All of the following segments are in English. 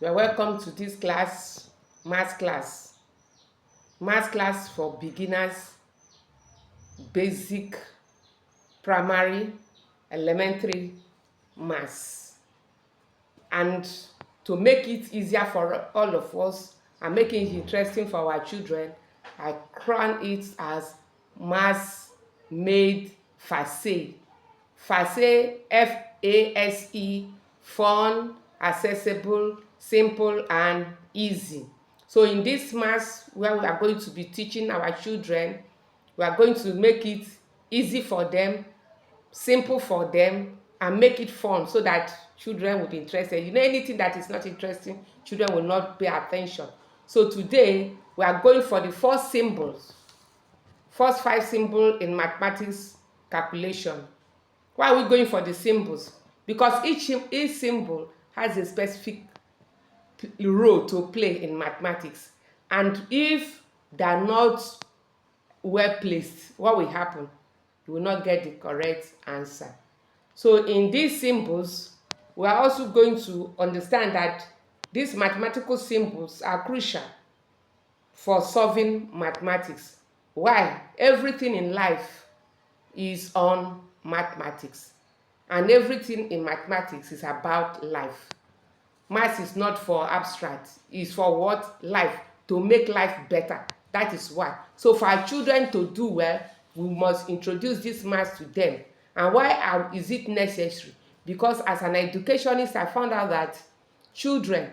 You are welcome to this class, math class. Math class for beginners, basic, primary, elementary maths. And to make it easier for all of us and make it interesting for our children, I crown it as Maths Made FASE. FASE, FASE, fun, accessible, simple, and easy. So in this maths where we are going to be teaching our children, we are going to make it easy for them, simple for them, and make it fun so that children will be interested. You know, anything that is not interesting, children will not pay attention. So today we are going for the first symbols, first 5 symbols in mathematics calculation. Why are we going for the symbols? Because each symbol has a specific role to play in mathematics, and if they are not well placed, what will happen? You will not get the correct answer. So in these symbols, we are also going to understand that these mathematical symbols are crucial for solving mathematics. Why? Everything in life is on mathematics, and everything in mathematics is about life. Maths is not for abstract, it's for what? Life, to make life better. That is why. So for our children to do well, we must introduce this maths to them. And why is it necessary? Because as an educationist, I found out that children,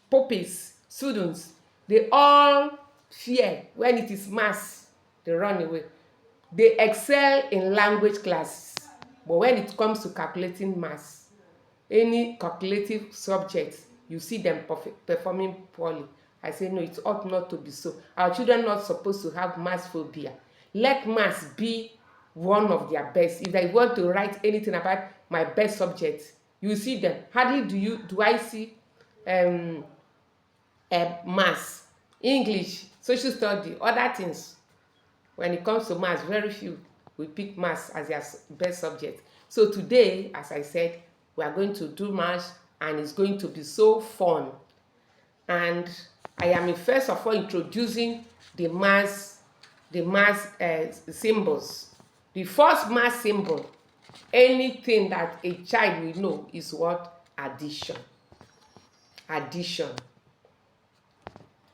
pupils, students, they all fear when it is maths, they run away. They excel in language classes, but when it comes to calculating maths, any calculative subject, you see them performing poorly. I say no, it ought not to be so. Our children are not supposed to have maths-phobia. Let maths be one of their best. If they want to write anything about my best subject, you see them. Hardly do I see maths, English, social study, other things. When it comes to maths, very few will pick maths as their best subject. So today, as I said, we are going to do maths, and it's going to be so fun. And I am first of all introducing the maths symbols. The first math symbol, anything that a child will know, is what? Addition. Addition.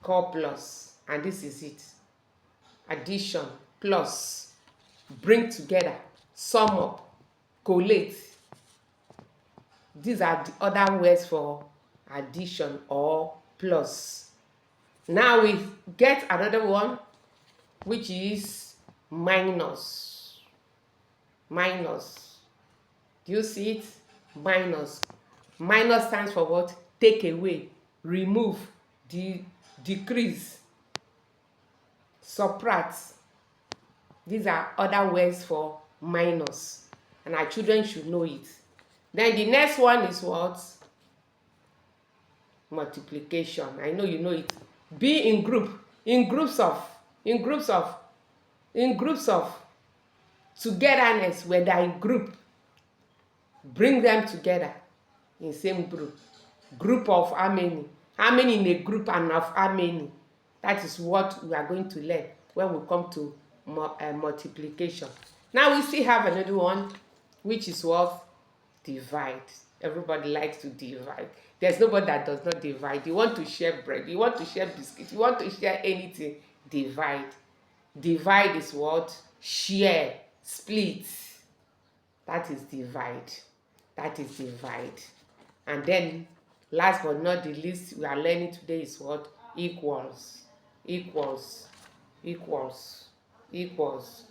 Call plus, and this is it. Addition, plus, bring together, sum up, collate. These are the other words for addition or plus. Now we get another one, which is minus. Minus. Do you see it? Minus. Minus stands for what? Take away, remove, decrease, subtract. These are other words for minus, and our children should know it. Then the next one is what? Multiplication. I know you know it. Be in groups of togetherness. Where they are in group, bring them together in same group of how many in a group, and of how many. That is what we are going to learn when we come to multiplication. Now we still have another one, which is what? Divide. Everybody likes to divide. There's nobody that does not divide. You want to share bread, you want to share biscuits, you want to share anything, divide. Divide is what? Share, split. That is divide. That is divide. And then last but not the least, we are learning today is what? Equals. Equals. Equals. Equals.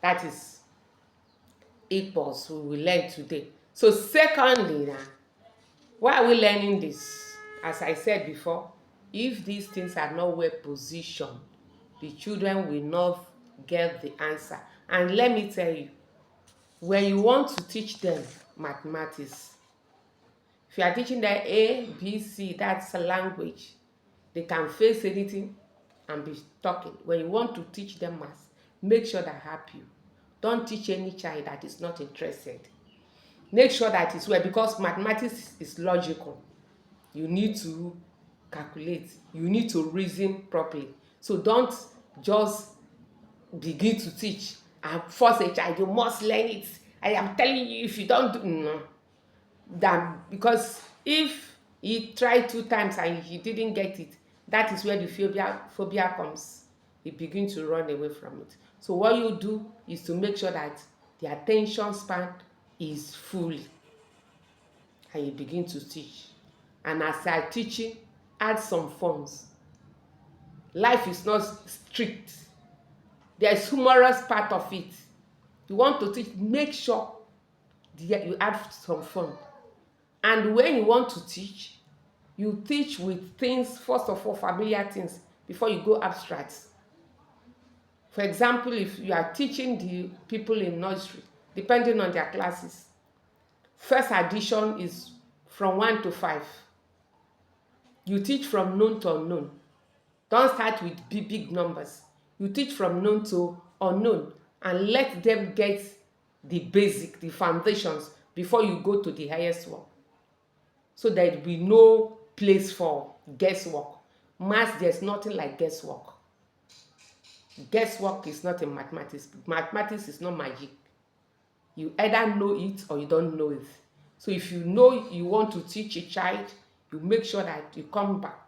That is equals we will learn today. So secondly, now, why are we learning this? As I said before, if these things are not well positioned, the children will not get the answer. And let me tell you, when you want to teach them mathematics, if you are teaching them A, B, C, that's a language. They can face anything and be talking. When you want to teach them maths, make sure they're happy. Don't teach any child that is not interested. Make sure that it's well, because mathematics is logical. You need to calculate. You need to reason properly. So don't just begin to teach and force a child, you must learn it. I am telling you, if you don't do no, that because if he tried 2 times and he didn't get it, that is where the phobia comes. He begins to run away from it. So what you do is to make sure that the attention span is full, and you begin to teach. And as I teaching, add some forms. Life is not strict. There's humorous part of it. You want to teach, make sure you add some fun. And when you want to teach, you teach with things, first of all, familiar things, before you go abstract. For example, if you are teaching the people in nursery, depending on their classes, first addition is from 1 to 5. You teach from known to unknown. Don't start with big numbers. You teach from known to unknown and let them get the basic, the foundations before you go to the highest one. So there will be no place for guesswork. Maths, there's nothing like guesswork. Guesswork is not in mathematics. Mathematics is not magic. You either know it or you don't know it. So if you know you want to teach a child, you make sure that you come back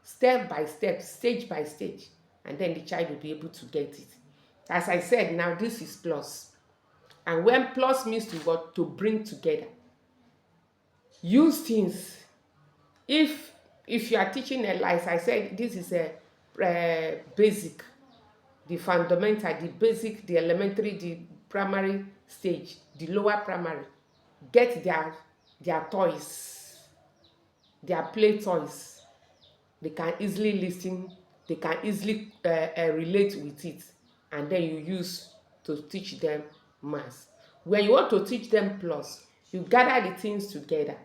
step by step, stage by stage, and then the child will be able to get it. As I said, now this is plus. And when plus means to what? To bring together. Use things. If you are teaching as I said, this is a basic, the fundamental, the basic, the elementary, the primary stage, the lower primary. Get their toys, their play toys. They can easily listen, they can easily relate with it, and then you use to teach them maths. When you want to teach them plus, you gather the things together.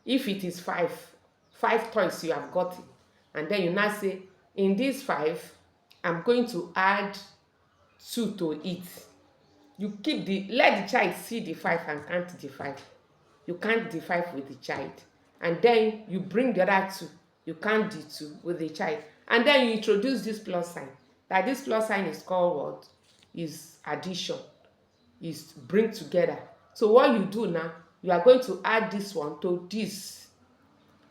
If it is five toys you have gotten, and then you now say, in these 5, I'm going to add 2 to it. You let the child see the 5 and count the 5. You count the 5 with the child, and then you bring the other 2. You count the 2 with the child, and then you introduce this plus sign. That this plus sign is called what? Is addition. Is bring together. So what you do now, you are going to add this one to this.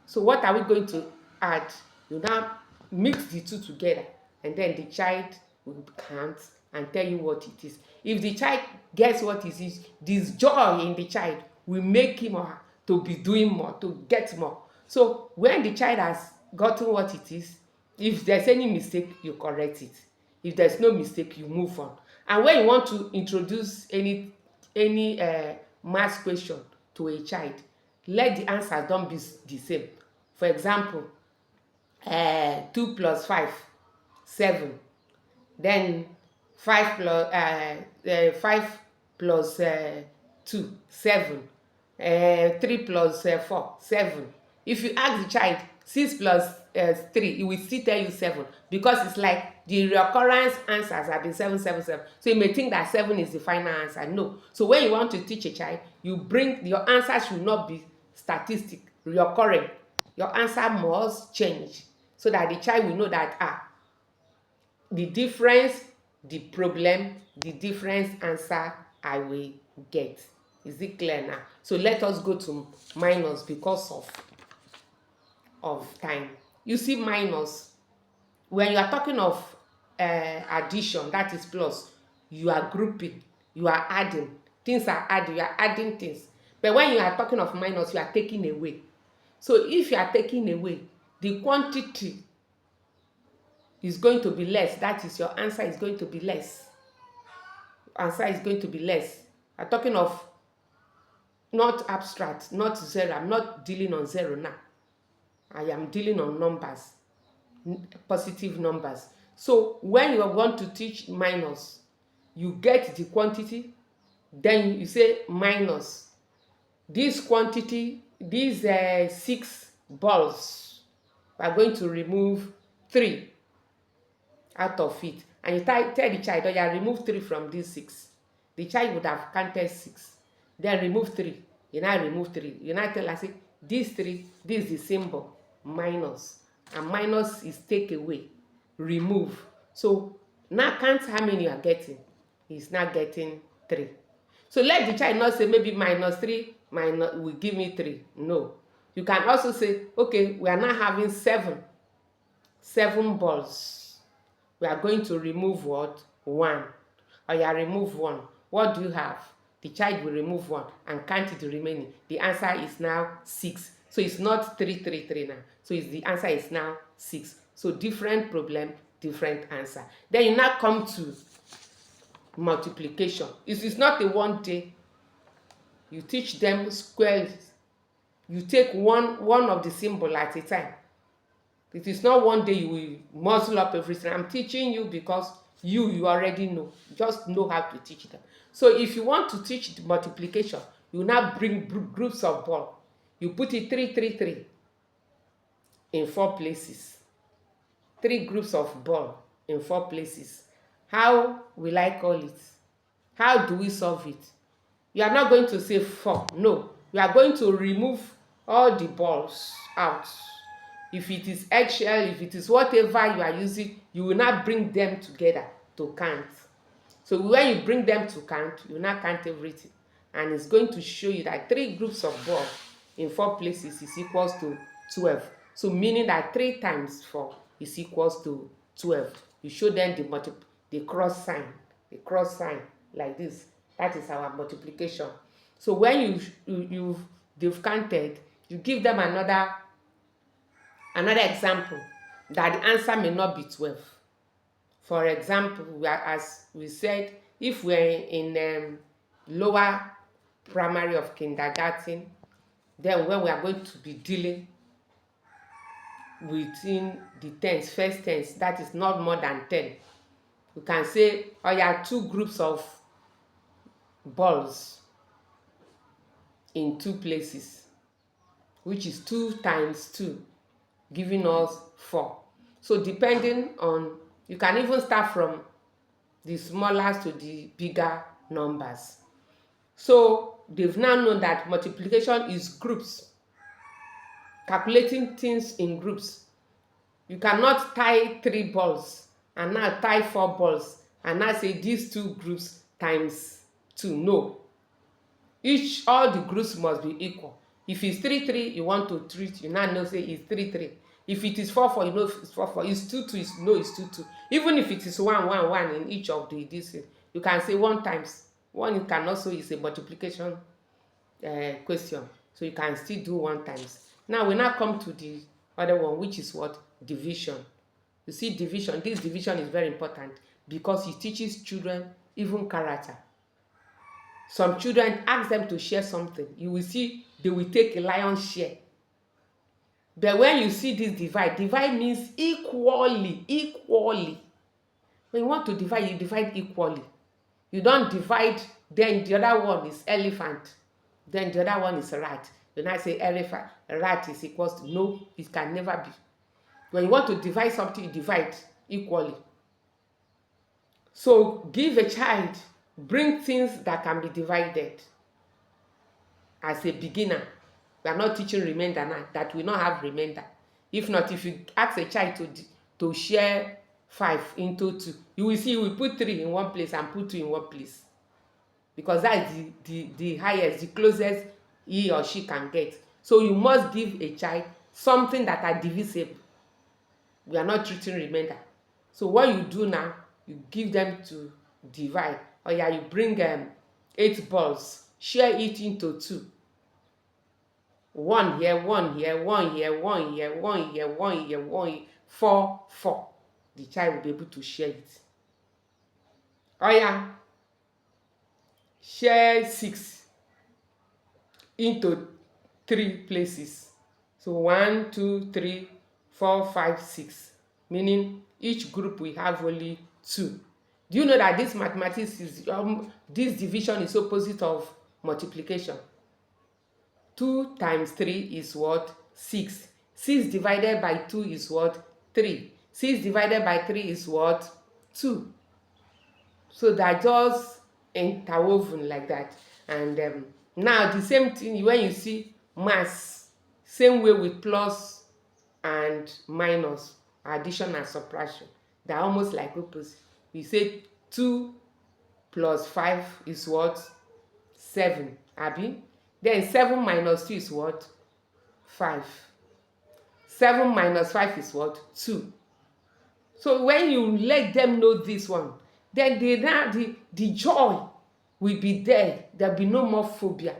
So what are we going to add? You now mix the 2 together, and then the child will count and tell you what it is. If the child gets what it is, this joy in the child will make him or her to be doing more, to get more. So when the child has gotten what it is, if there's any mistake, you correct it. If there's no mistake, you move on. And when you want to introduce any math question to a child, let the answer don't be the same. For example, 2 plus 5, 7. Then 5 plus 2, 7. 3 plus 4, 7. If you ask the child 6 plus 3, he will still tell you 7, because it's like the recurrence answers have been 7, 7, 7. So you may think that 7 is the final answer. No. So when you want to teach a child, you bring your answer should not be statistic, recurring. Your answer must change so that the child will know that the difference, the problem, the difference answer I will get. Is it clear now? So let us go to minus because of time. You see, minus, when you are talking of addition, that is plus, you are grouping, you are adding. Things are added, you are adding things. But when you are talking of minus, you are taking away. So if you are taking away, the quantity is going to be less. That is, your answer is going to be less. Answer is going to be less. I'm talking of not abstract, not zero. I'm not dealing on zero now. I am dealing on numbers, positive numbers. So when you want to teach minus, you get the quantity, then you say minus this quantity, these 6 balls, we are going to remove 3 out of it. And you tell the child, oh yeah, remove 3 from these 6. The child would have counted 6. Then remove 3. You now remove 3. You now tell us, this 3, this is the symbol. minus, and minus is take away, remove. So now count how many you are getting. He's now getting 3. So let the child not say maybe minus 3 minus will give me 3. No. You can also say, okay, we are now having 7 balls. We are going to remove what? 1. Or you remove 1. What do you have? The child will remove 1 and count the remaining. The answer is now 6. So it's not 3, 3, 3 now. So the answer is now 6. So different problem, different answer. Then you now come to multiplication. It is not a one day. You teach them squares. You take one of the symbol at a time. It is not one day you will muzzle up everything. I'm teaching you because you already know. Just know how to teach them. So if you want to teach the multiplication, you now bring groups of ball. You put it 3, 3, 3 in 4 places. 3 groups of ball in 4 places. How will I call it? How do we solve it? You are not going to say 4. No. You are going to remove all the balls out. If it is eggshell, if it is whatever you are using, you will not bring them together to count. So when you bring them to count, you will not count everything. And it's going to show you that 3 groups of balls in 4 places is equals to 12. So meaning that 3 times 4 is equals to 12. You show them the cross sign like this. That is our multiplication. So when they've counted, you give them another example that the answer may not be 12. For example, as we said, if we're in lower primary of kindergarten, then when we are going to be dealing within the tens, first tens, that is not more than 10. You can say, oh yeah, 2 groups of balls in 2 places, which is 2 times 2, giving us 4. So depending on, you can even start from the smallest to the bigger numbers. So they've now known that multiplication is groups, calculating things in groups. You cannot tie 3 balls and now tie 4 balls and now say these 2 groups times 2. No. All the groups must be equal. If it's 3, 3, you want to treat, you now know say it's 3, 3. If it is 4, 4, you know it's 4, 4. It's 2, 2, you know it's 2, 2. Even if it is 1, 1, 1 in each of this, you can say 1 times 1. You can also is a multiplication question. So you can still do 1 times. Now we now come to the other one, which is what? Division. You see, division. This division is very important because it teaches children even character. Some children, ask them to share something. You will see they will take a lion's share. But when you see this divide means equally. When you want to divide, you divide equally. You don't divide, then the other one is elephant, then the other one is rat. When I say elephant, rat is equals to, no, it can never be. When you want to divide something, you divide equally. So give a child, bring things that can be divided. As a beginner, we are not teaching remainder now, that we not have remainder. If not, if you ask a child to share 5 into 2, you will see he will put 3 in one place and put 2 in one place. Because that is the highest, the closest he or she can get. So you must give a child something that are divisible. We are not treating remainder. So what you do now, you give them to divide. Or yeah, you bring 8 balls, share it into 2. 1 here, 1 here, 1 here, 1 here, 1 here, 1 here, 1 here, 4, 4. The child will be able to share it. Oh yeah, share 6 into 3 places. So 1, 2, 3, 4, 5, 6. Meaning each group will have only 2. Do you know that this mathematics is this division is opposite of multiplication? 2 times 3 is what? 6. 6 divided by 2 is what? 3. 6 divided by 3 is what? 2. So they're just interwoven like that. And now the same thing when you see mass, same way with plus and minus, addition and subtraction. They're almost like opposite. We say 2 plus 5 is what? 7, abi? Then 7 minus 2 is what? 5. 7 minus 5 is what? 2. So when you let them know this one, then the joy will be there. There'll be no more phobia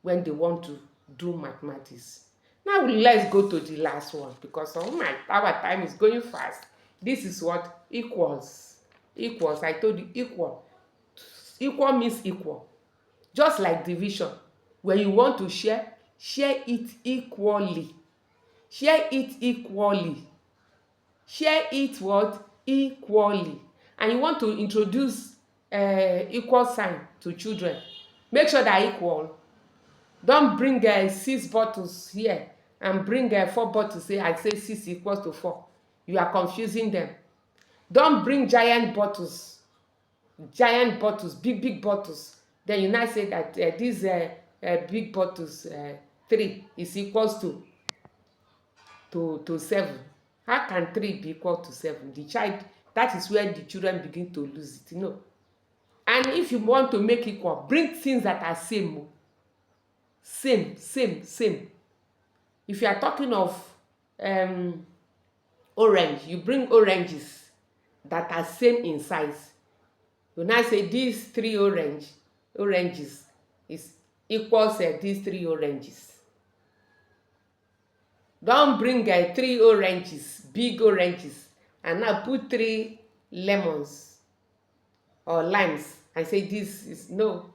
when they want to do mathematics. Now let's go to the last one, because our time is going fast. This is what? Equals. Equals. I told you, equal. Equal means equal. Just like division. When you want to share it equally. Share it equally. Share it what? Equally. And you want to introduce equal sign to children. Make sure they're equal. Don't bring 6 bottles here and bring 4 bottles here and say 6 equals to 4. You are confusing them. Don't bring giant bottles, big bottles. Then you now say that these big bottles 3 is equals to 7. How can 3 be equal to 7? The child, that is where the children begin to lose it. No. And if you want to make equal, bring things that are same. Same. If you are talking of orange, you bring oranges that are same in size. You now say these 3 oranges is equals these 3 oranges. Don't bring 3 oranges, big oranges, and now put 3 lemons or limes and say this is no.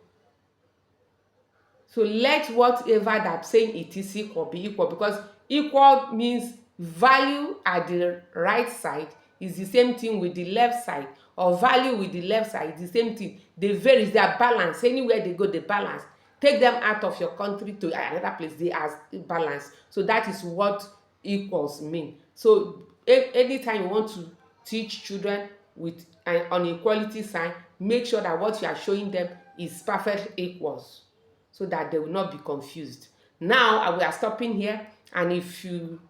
So let whatever that saying it is equal be equal, because equal means value at the right side is the same thing with the left side, or value with the left side is the same thing. They vary, they are balanced. Anywhere they go, they balance. Take them out of your country to another place, they are balanced. So that is what equals mean. So anytime you want to teach children with an equality sign, make sure that what you are showing them is perfect equals, so that they will not be confused. Now we are stopping here, and if you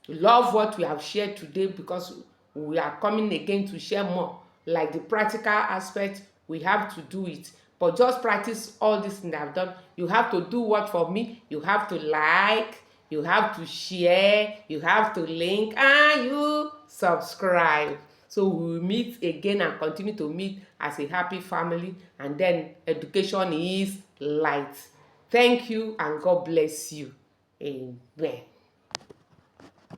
love what we have shared today, because we are coming again to share more, like the practical aspect, we have to do it. But just practice all this thing that I've done. You have to do what for me? You have to like, you have to share, you have to link, and you subscribe. So we will meet again and continue to meet as a happy family. And then education is light. Thank you, and God bless you. Amen.